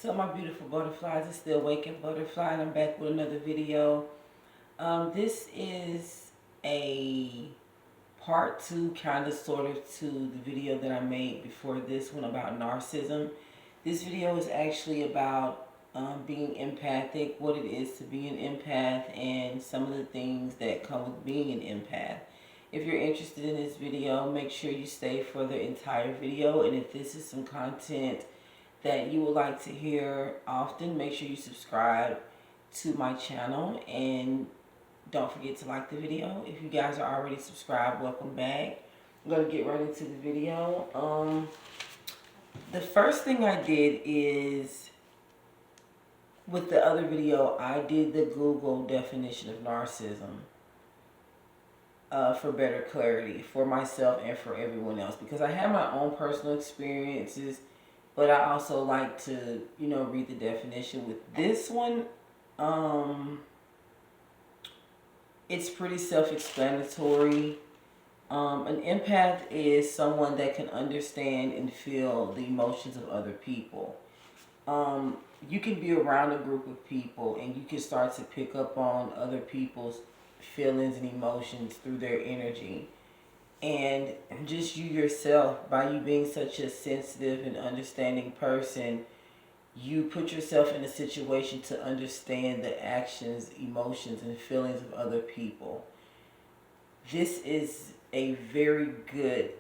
So my beautiful butterflies, it's still waking butterfly, and I'm back with another video. This is a part two, kind of sort of, to the video that I made before this one about narcissism. This video is actually about being empathic, what it is to be an empath, and some of the things that come with being an empath. If you're interested in this video, make sure you stay for the entire video, and if this is some content that you would like to hear often, make sure you subscribe to my channel and don't forget to like the video. If you guys are already subscribed, welcome back. I'm going to get right into the video. The first thing I did is, with the other video, I did the Google definition of narcissism for better clarity for myself and for everyone else, because I have my own personal experiences, but I also like to, read the definition. With this one, it's pretty self-explanatory. An empath is someone that can understand and feel the emotions of other people. You can be around a group of people and you can start to pick up on other people's feelings and emotions through their energy. And just you yourself, by you being such a sensitive and understanding person, you put yourself in a situation to understand the actions, emotions, and feelings of other people. This is a very good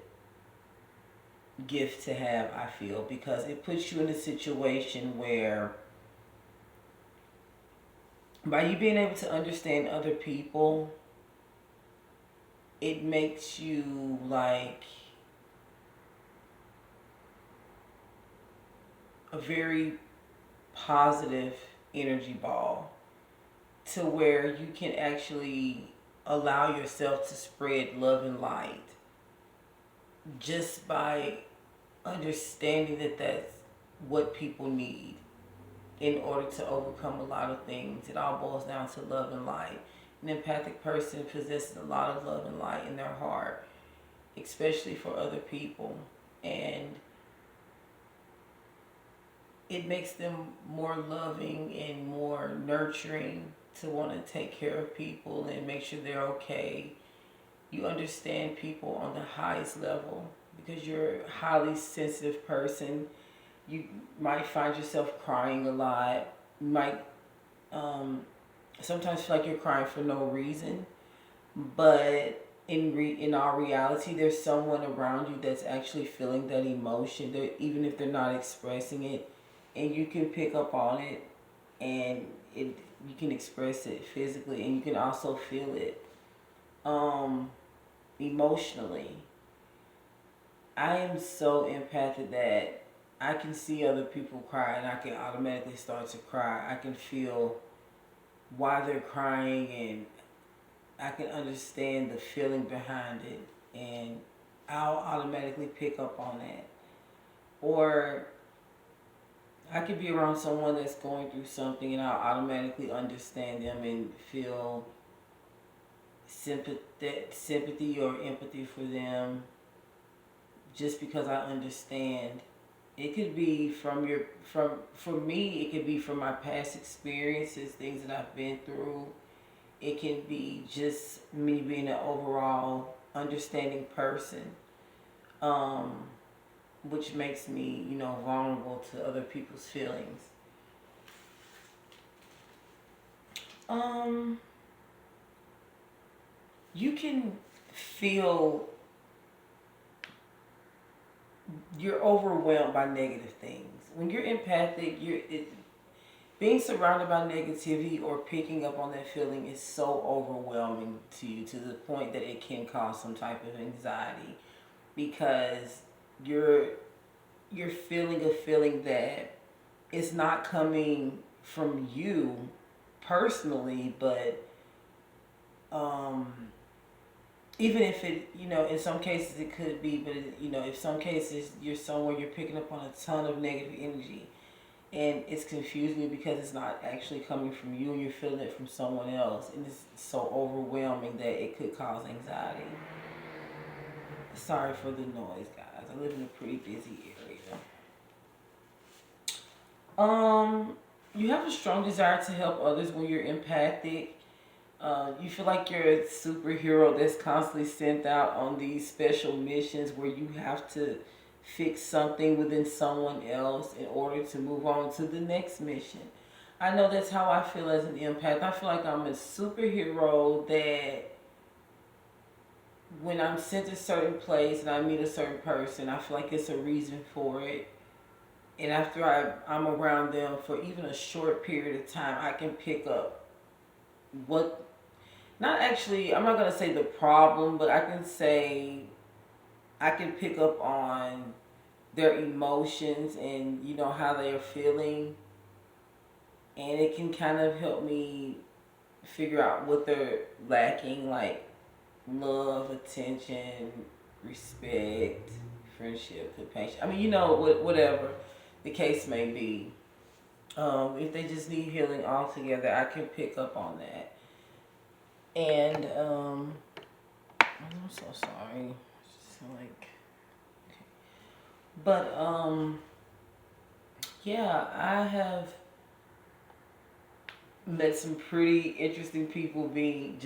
gift to have, I feel, because it puts you in a situation where, by you being able to understand other people, it makes you like a very positive energy ball, to where you can actually allow yourself to spread love and light just by understanding that that's what people need in order to overcome a lot of things. It all boils down to love and light. An empathic person possesses a lot of love and light in their heart, especially for other people. And it makes them more loving and more nurturing to want to take care of people and make sure they're okay. You understand people on the highest level because you're a highly sensitive person. You might find yourself crying a lot. You might sometimes feel like you're crying for no reason, but in all reality, there's someone around you that's actually feeling that emotion, even if they're not expressing it, and you can pick up on it, and you can express it physically, and you can also feel it emotionally. I am so empathic that I can see other people cry and I can automatically start to cry. I can feel why they're crying, and I can understand the feeling behind it, and I'll automatically pick up on that. Or I could be around someone that's going through something and I'll automatically understand them and feel sympathy or empathy for them, just because I understand. It could be for me, it could be from my past experiences, things that I've been through. It can be just me being an overall understanding person, which makes me, vulnerable to other people's feelings. You can feel you're overwhelmed by negative things. When you're empathic, being surrounded by negativity or picking up on that feeling is so overwhelming to you, to the point that it can cause some type of anxiety, because you're feeling a feeling that it's not coming from you personally, but even if it, in some cases it could be, but if some cases you're somewhere, you're picking up on a ton of negative energy, and it's confusing you because it's not actually coming from you and you're feeling it from someone else, and it's so overwhelming that it could cause anxiety. Sorry for the noise, guys. I live in a pretty busy area. Um, you have a strong desire to help others when you're empathic. You feel like you're a superhero that's constantly sent out on these special missions where you have to fix something within someone else in order to move on to the next mission. I know that's how I feel as an empath. I feel like I'm a superhero that when I'm sent to a certain place and I meet a certain person, I feel like it's a reason for it. And after I'm around them for even a short period of time, I can pick up what, not actually, I'm not going to say the problem, but I can say I can pick up on their emotions and, how they are feeling. And it can kind of help me figure out what they're lacking, like love, attention, respect, friendship, compassion. I mean, whatever the case may be. If they just need healing altogether, I can pick up on that. And I'm so sorry. Just like, but yeah, I have met some pretty interesting people being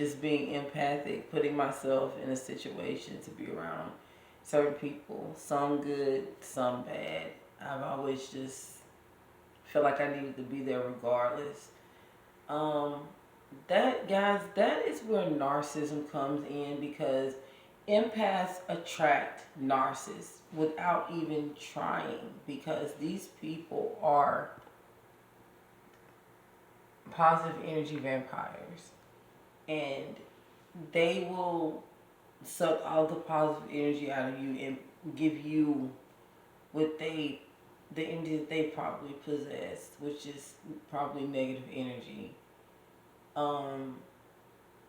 empathic, putting myself in a situation to be around certain people, some good, some bad. I've always just felt like I needed to be there regardless. Um, that is where narcissism comes in, because empaths attract narcissists without even trying, because these people are positive energy vampires, and they will suck all the positive energy out of you and give you what the energy that they probably possess, which is probably negative energy. Um,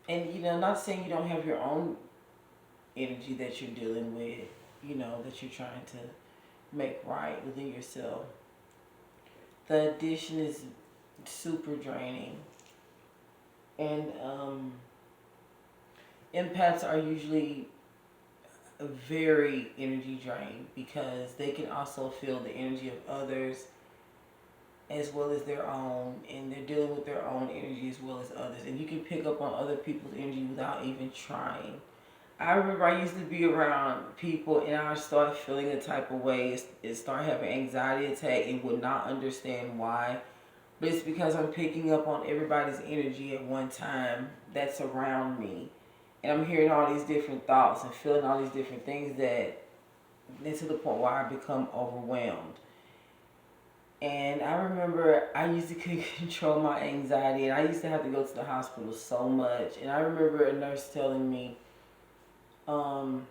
and not saying you don't have your own energy that you're dealing with, that you're trying to make right within yourself. The addition is super draining. And empaths are usually very energy drained because they can also feel the energy of others as well as their own, and they're dealing with their own energy as well as others, and you can pick up on other people's energy without even trying. I remember I used to be around people and I would start feeling a type of way and start having anxiety attack and would not understand why. But it's because I'm picking up on everybody's energy at one time that's around me. And I'm hearing all these different thoughts and feeling all these different things that get to the point where I become overwhelmed. And I remember I used to couldn't control my anxiety, and I used to have to go to the hospital so much. And I remember a nurse telling me, whatever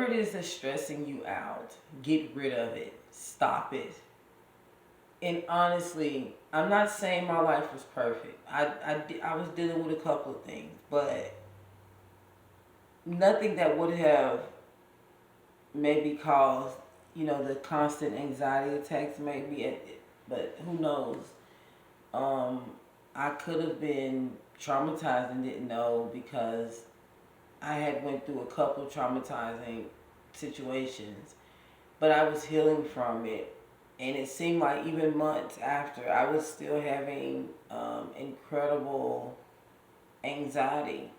it is that's stressing you out, get rid of it. Stop it. And honestly, I'm not saying my life was perfect. I was dealing with a couple of things, but nothing that would have maybe caused, the constant anxiety attacks maybe. But who knows? I could have been traumatized and didn't know, because I had went through a couple traumatizing situations, but I was healing from it. And it seemed like even months after, I was still having incredible anxiety.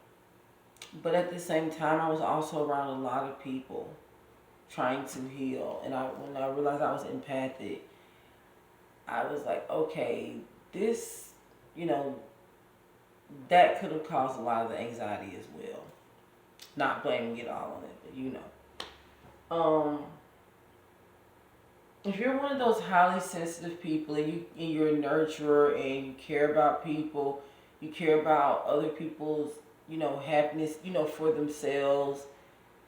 But at the same time, I was also around a lot of people trying to heal. And when I realized I was empathic, I was like, okay, this, that could have caused a lot of the anxiety as well. Not blaming it all on it, but if you're one of those highly sensitive people and you're a nurturer and you care about people, you care about other people's, happiness, for themselves,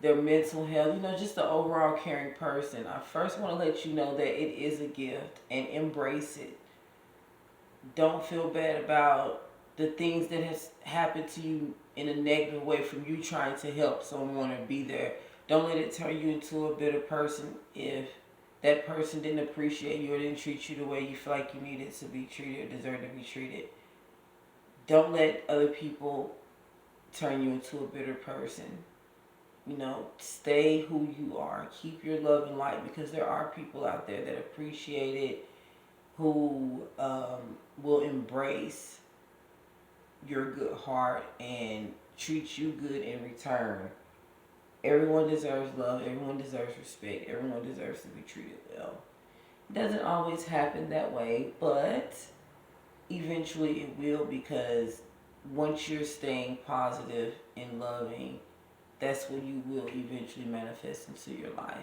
their mental health, just the overall caring person, I first want to let you know that it is a gift, and embrace it. Don't feel bad about the things that has happened to you in a negative way from you trying to help someone or be there. Don't let it turn you into a bitter person if that person didn't appreciate you or didn't treat you the way you feel like you needed to be treated or deserve to be treated. Don't let other people turn you into a bitter person. Stay who you are. Keep your love and light, because there are people out there that appreciate it who will embrace your good heart and treat you good in return. Everyone deserves love. Everyone deserves respect. Everyone deserves to be treated well. It doesn't always happen that way, but eventually it will, because once you're staying positive and loving, that's what you will eventually manifest into your life.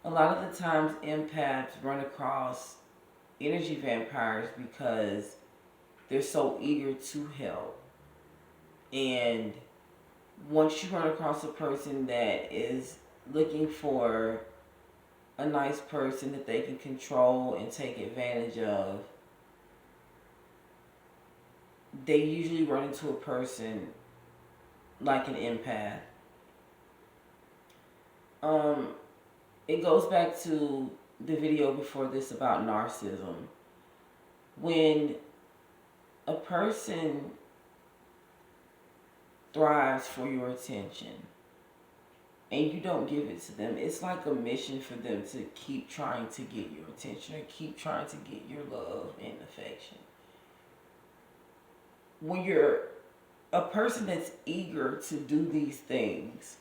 A lot of the times, empaths run across energy vampires because they're so eager to help. And once you run across a person that is looking for a nice person that they can control and take advantage of, they usually run into a person like an empath. It goes back to the video before this about narcissism. When a person thrives for your attention and you don't give it to them, it's like a mission for them to keep trying to get your attention or keep trying to get your love and affection. When you're a person that's eager to do these things,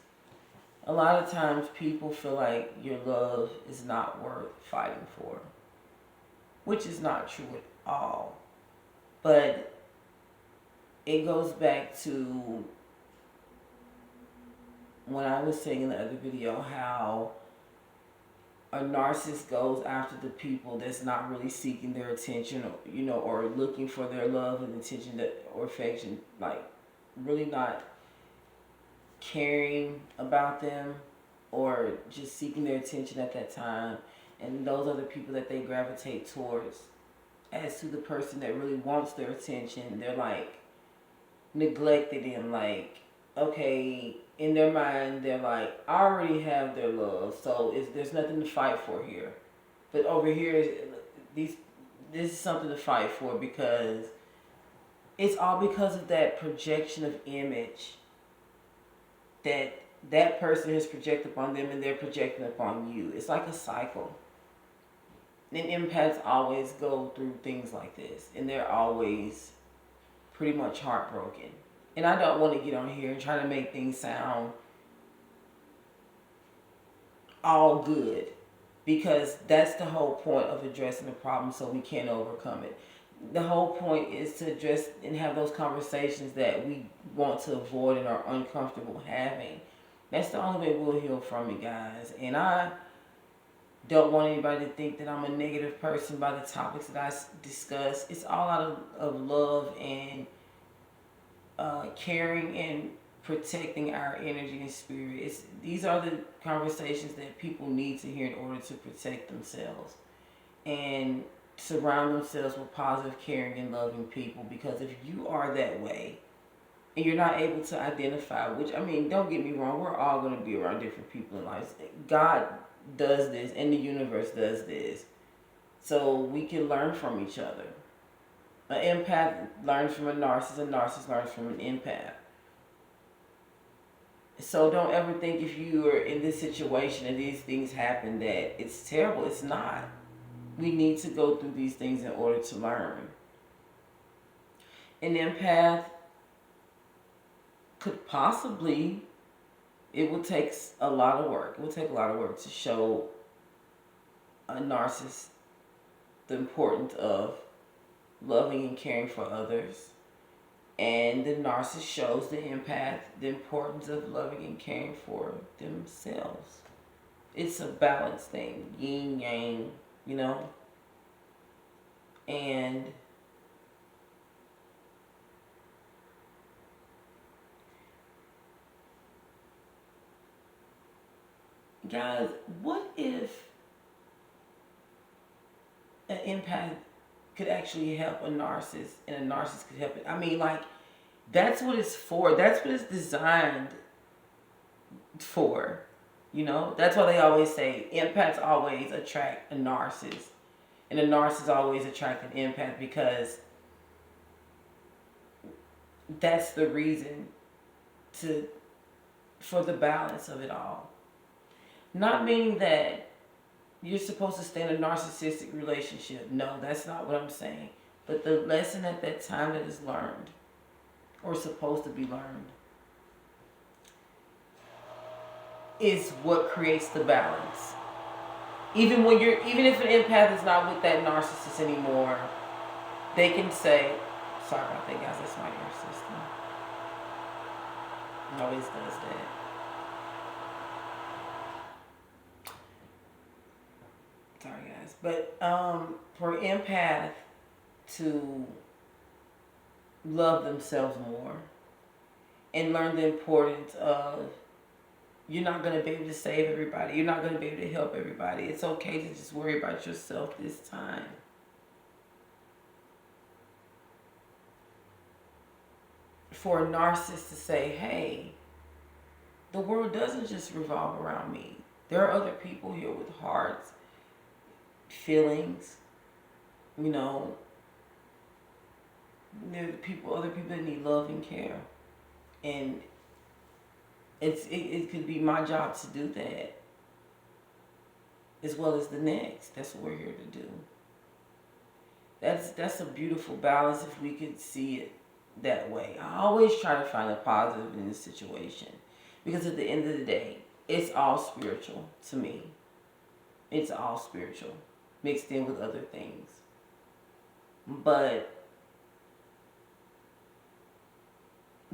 a lot of times people feel like your love is not worth fighting for, which is not true at all. But it goes back to when I was saying in the other video how a narcissist goes after the people that's not really seeking their attention, or, or looking for their love and attention or affection, like really not caring about them or just seeking their attention at that time. And those are the people that they gravitate towards. As to the person that really wants their attention, they're like neglected him. Like, okay, in their mind, they're like, I already have their love, so there's nothing to fight for here. But over here, this is something to fight for, because it's all because of that projection of image that person has projected upon them, and they're projecting upon you. It's like a cycle. And empaths always go through things like this, and they're always pretty much heartbroken. And I don't want to get on here and try to make things sound all good, because that's the whole point of addressing the problem, so we can overcome it. The whole point is to address and have those conversations that we want to avoid and are uncomfortable having. That's the only way we'll heal from it, guys. And I don't want anybody to think that I'm a negative person by the topics that I discuss. It's all out of love and caring and protecting our energy and spirit. These are the conversations that people need to hear in order to protect themselves and surround themselves with positive, caring, and loving people. Because if you are that way and you're not able to identify, which, I mean, don't get me wrong, we're all going to be around different people in life. God does this and the universe does this, so we can learn from each other. An empath learns from a narcissist learns from an empath. So don't ever think if you are in this situation and these things happen that it's terrible. It's not. We need to go through these things in order to learn. An empath could possibly, it will take a lot of work. It will take a lot of work to show a narcissist the importance of loving and caring for others. And the narcissist shows the empath the importance of loving and caring for themselves. It's a balanced thing, yin yang, And guys, what if an empath could actually help a narcissist and a narcissist could help it? I mean, like, that's what it's for. That's what it's designed for. That's why they always say empaths always attract a narcissist and a narcissist always attract an empath, because that's the reason for the balance of it all. Not meaning that you're supposed to stay in a narcissistic relationship. No, that's not what I'm saying. But the lesson at that time that is learned, or supposed to be learned, is what creates the balance. Even if an empath is not with that narcissist anymore, they can say, sorry about that, guys, that's my ear system. It always does that. Sorry, guys. But for empath to love themselves more and learn the importance of, you're not going to be able to save everybody. You're not going to be able to help everybody. It's okay to just worry about yourself this time. For a narcissist to say, hey, the world doesn't just revolve around me. There are other people here with hearts, feelings, you know, there are other people that need love and care. And it could be my job to do that, as well as the next. That's what we're here to do. That's a beautiful balance if we could see it that way. I always try to find a positive in this situation, because at the end of the day, it's all spiritual to me. It's all spiritual, mixed in with other things. But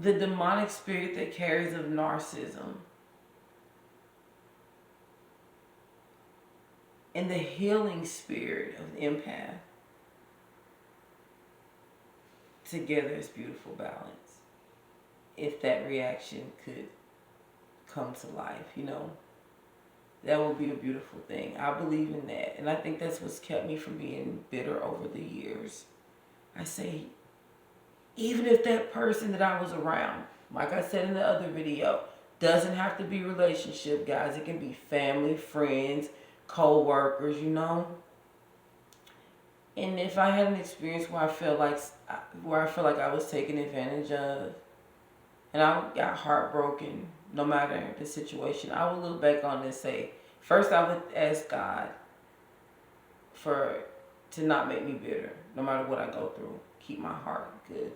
the demonic spirit that carries of narcissism and the healing spirit of the empath together is beautiful balance. If that reaction could come to life, you know, that would be a beautiful thing. I believe in that. And I think that's what's kept me from being bitter over the years. I say, even if that person that I was around, like I said in the other video, doesn't have to be relationship, guys. It can be family, friends, co-workers, you know. And if I had an experience where I felt like I was taken advantage of, and I got heartbroken, no matter the situation, I would look back on it and say, first I would ask God to not make me bitter, no matter what I go through. Keep my heart good,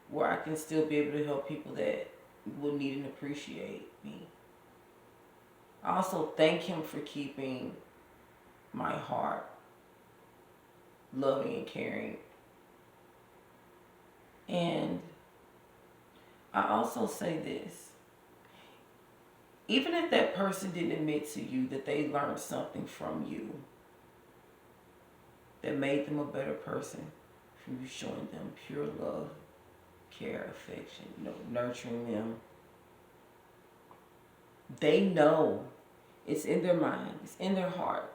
where I can still be able to help people that will need and appreciate me. I also thank Him for keeping my heart loving and caring. And I also say this, even if that person didn't admit to you that they learned something from you that made them a better person, from you showing them pure love, care, affection, you know, nurturing them, they know. It's in their mind, it's in their heart.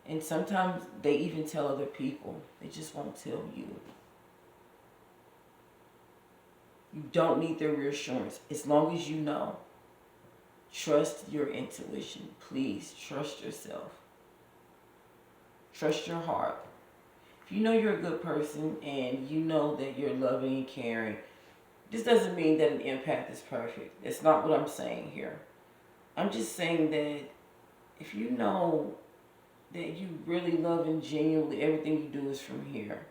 And sometimes they even tell other people. They just won't tell you. You don't need their reassurance. As long as you know. Trust your intuition. Please trust yourself. Trust your heart. If you know you're a good person and you know that you're loving and caring, this doesn't mean that an empath is perfect. That's not what I'm saying here. I'm just saying that if you know that you really love and genuinely everything you do is from here,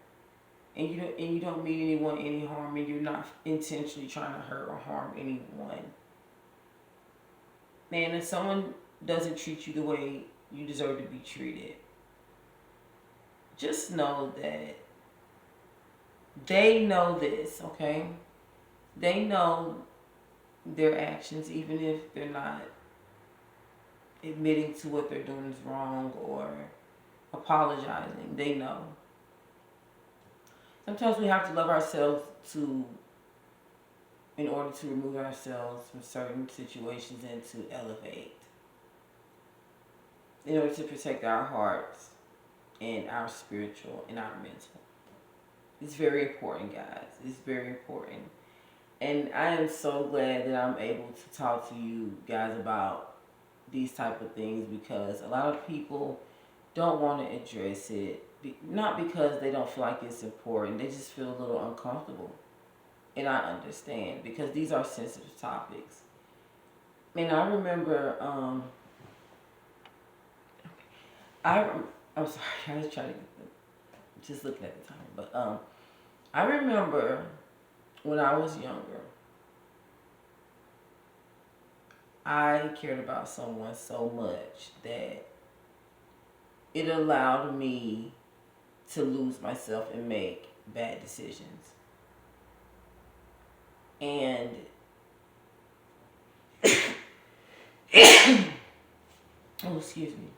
and you don't mean anyone any harm, and you're not intentionally trying to hurt or harm anyone, man, if someone doesn't treat you the way you deserve to be treated, just know that they know this, okay? They know their actions, even if they're not admitting to what they're doing is wrong or apologizing. They know. Sometimes we have to love ourselves in order to remove ourselves from certain situations and to elevate. In order to protect our hearts and our spiritual and our mental. It's very important, guys. It's very important. And I am so glad that I'm able to talk to you guys about these type of things, because a lot of people don't want to address it, not because they don't feel like it's important, they just feel a little uncomfortable. And I understand, because these are sensitive topics. And I remember I, I'm sorry, I was trying to just looking at the time, but I remember when I was younger, I cared about someone so much that it allowed me to lose myself and make bad decisions. And oh, excuse me.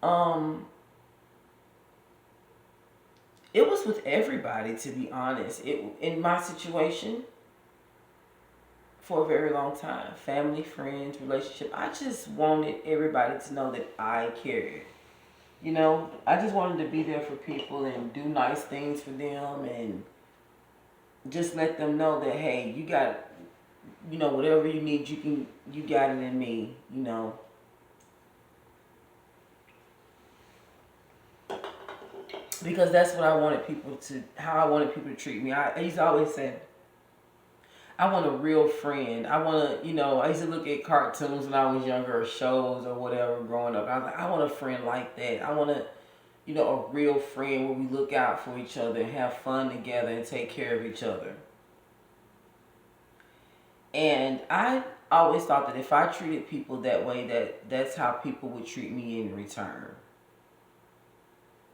Um, it was with everybody, to be honest. It in my situation for a very long time, family, friends, relationship. I just wanted everybody to know that I cared. You know, I just wanted to be there for people and do nice things for them and just let them know that, hey, you got, you know, whatever you need, you got it in me, you know. Because that's what I wanted people to, how I wanted people to treat me. I used to always say, I want a real friend. I want to, you know, I used to look at cartoons when I was younger or shows or whatever growing up. I was like, I want a friend like that. I want to, you know, a real friend where we look out for each other and have fun together and take care of each other. And I always thought that if I treated people that way, that's how people would treat me in return.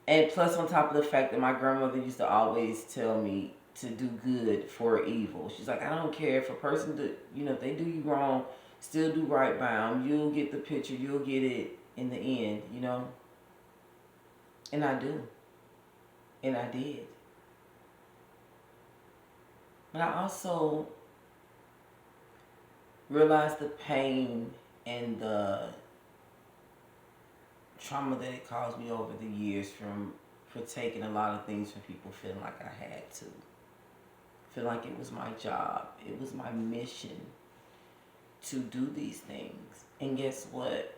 And plus, on top of the fact that my grandmother used to always tell me to do good for evil. She's like, I don't care if a person, you know, if they do you wrong, still do right by them. You'll get the picture. You'll get it in the end, you know. And I do. And I did. But I also realized the pain and the trauma that it caused me over the years for taking a lot of things from people, feeling like I had to. Feel like it was my job. It was my mission to do these things. And guess what?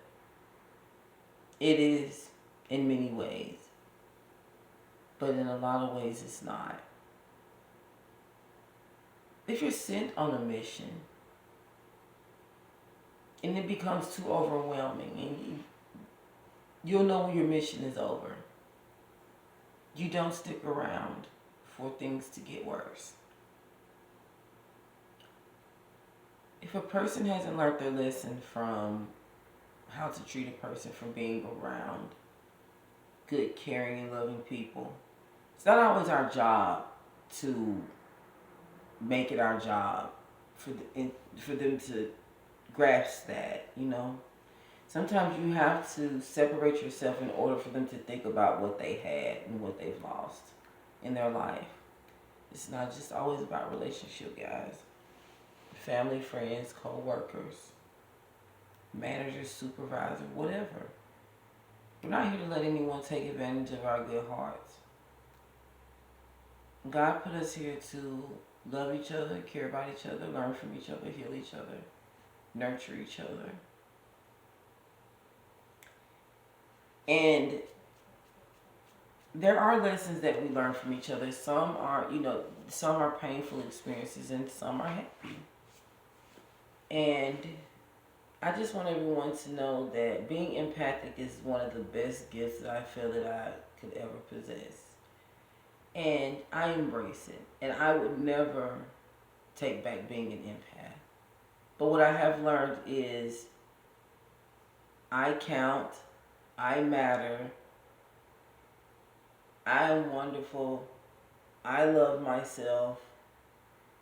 It is in many ways. But in a lot of ways it's not. If you're sent on a mission and it becomes too overwhelming and you'll know when your mission is over. You don't stick around for things to get worse. If a person hasn't learned their lesson from how to treat a person from being around good, caring, and loving people, it's not always our job to make it our job for them to grasp that, you know. Sometimes you have to separate yourself in order for them to think about what they had and what they've lost in their life. It's not just always about relationship, guys. Family, friends, co-workers, managers, supervisor, whatever. We're not here to let anyone take advantage of our good hearts. God put us here to love each other, care about each other, learn from each other, heal each other, nurture each other. And there are lessons that we learn from each other. Some are, you know, some are painful experiences and some are happy. And I just want everyone to know that being empathic is one of the best gifts that I feel that I could ever possess. And I embrace it. And I would never take back being an empath. But what I have learned is I count, I matter, I am wonderful, I love myself,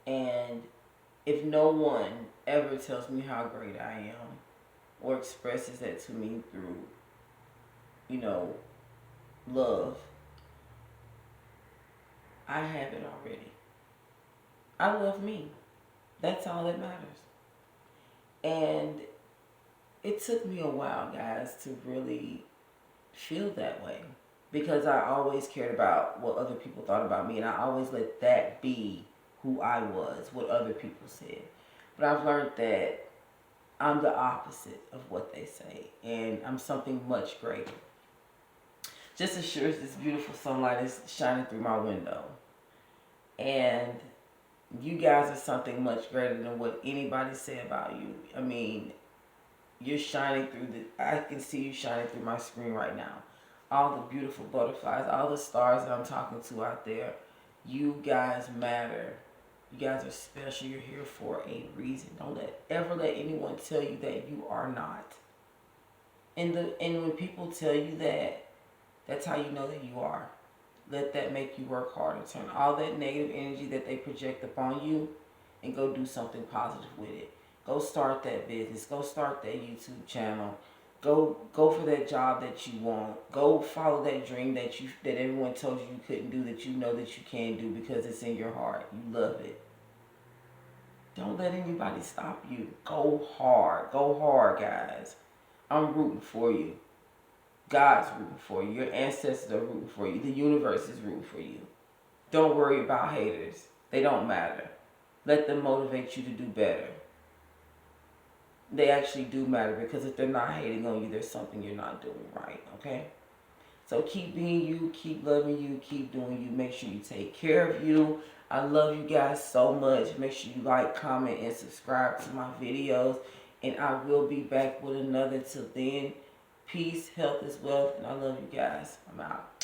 and if no one ever tells me how great I am or expresses that to me through, you know, love, I have it already. I love me. That's all that matters. And it took me a while, guys, to really feel that way. Because I always cared about what other people thought about me. And I always let that be who I was, what other people said. But I've learned that I'm the opposite of what they say. And I'm something much greater. Just as sure as this beautiful sunlight is shining through my window. And you guys are something much greater than what anybody said about you. I mean, You're shining through I can see you shining through my screen right now. All the beautiful butterflies, all the stars that I'm talking to out there. You guys matter. You guys are special. You're here for a reason. Don't ever let anyone tell you that you are not. And when people tell you that, that's how you know that you are. Let that make you work harder. Turn all that negative energy that they project upon you and go do something positive with it. Go start that business. Go start that YouTube channel. Go for that job that you want. Go follow that dream that everyone told you couldn't do, that you know that you can do because it's in your heart. You love it. Don't let anybody stop you. Go hard. Go hard, guys. I'm rooting for you. God's rooting for you. Your ancestors are rooting for you. The universe is rooting for you. Don't worry about haters. They don't matter. Let them motivate you to do better. They actually do matter, because if they're not hating on you, there's something you're not doing right, okay? So keep being you, keep loving you, keep doing you. Make sure you take care of you. I love you guys so much. Make sure you like, comment, and subscribe to my videos. And I will be back with another. Till then, peace, health is wealth, and I love you guys. I'm out.